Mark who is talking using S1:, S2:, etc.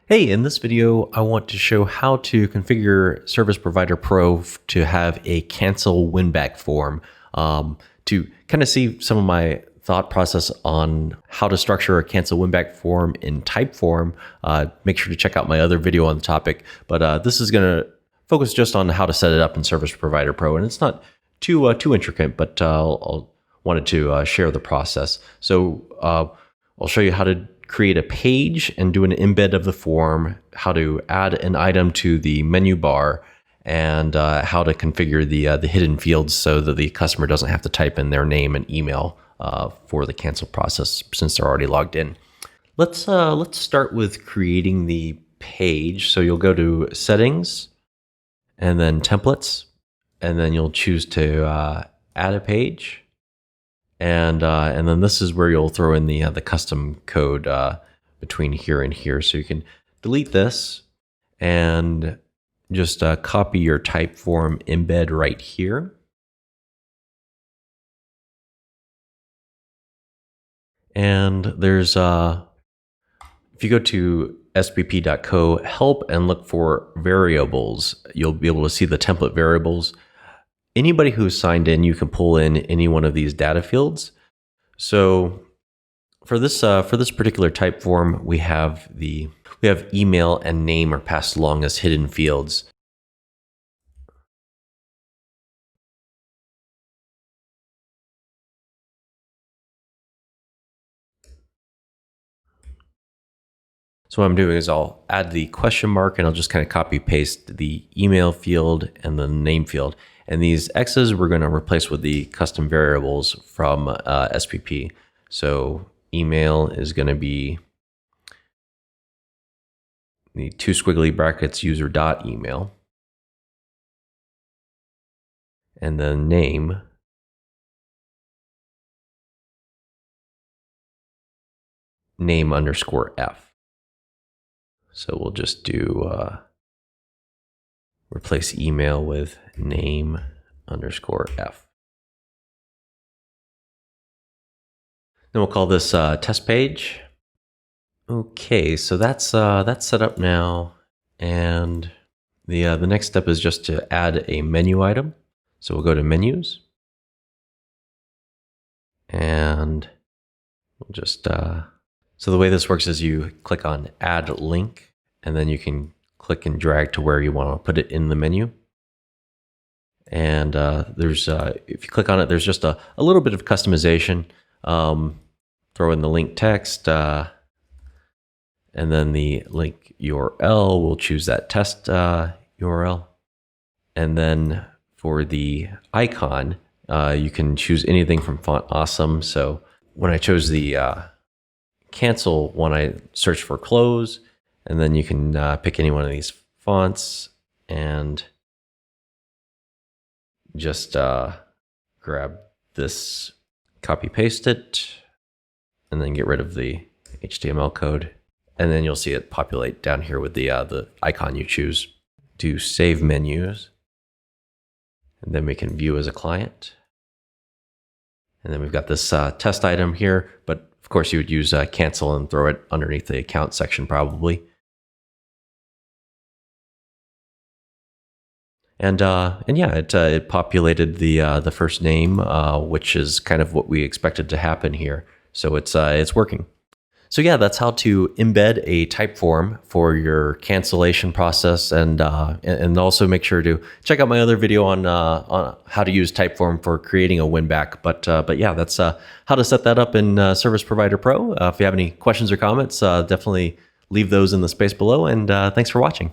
S1: Hey, in this video, I want to show how to configure Service Provider Pro to have a cancel win-back form to kind of see some of my thought process on how to structure a cancel win-back form in Typeform. Make sure to check out my other video on the topic, but this is going to focus just on how to set it up in Service Provider Pro, and it's not too intricate, but I'll wanted to share the process. So I'll show you how to create a page and do an embed of the form, how to add an item to the menu bar, and how to configure the hidden fields so that the customer doesn't have to type in their name and email for the cancel process since they're already logged in. Let's start with creating the page. So you'll go to Settings, and then Templates, and then you'll choose to add a page. And then this is where you'll throw in the custom code between here and here. So you can delete this and just copy your Typeform embed right here. And there's if you go to spp.co help and look for variables, you'll be able to see the template variables. Anybody who's signed in, you can pull in any one of these data fields. So for this particular type form, we have email and name are passed along as hidden fields. So what I'm doing is I'll add the question mark and I'll just kind of copy paste the email field and the name field. And these X's we're going to replace with the custom variables from SPP. So email is going to be the 2 squiggly brackets user.email. And then name _F. So we'll just do replace email with name _F. Then we'll call this test page. Okay, so that's set up now, and the next step is just to add a menu item. So we'll go to menus, and we'll just so the way this works is you click on add link, and then you can click and drag to where you want to put it in the menu. And there's if you click on it, there's just a little bit of customization. Throw in the link text, and then the link URL, we'll choose that test URL. And then for the icon, you can choose anything from Font Awesome. So when I chose the cancel one, I searched for close, and then you can pick any one of these fonts and just grab this, copy paste it, and then get rid of the HTML code. And then you'll see it populate down here with the icon you choose. Do save menus, and then we can view as a client. And then we've got this test item here, but of course you would use cancel and throw it underneath the account section probably. And yeah, it populated the first name, which is kind of what we expected to happen here. So it's working. So yeah, that's how to embed a type form for your cancellation process, and also make sure to check out my other video on how to use Typeform for creating a win-back. But yeah, that's how to set that up in Service Provider Pro. If you have any questions or comments, definitely leave those in the space below. And thanks for watching.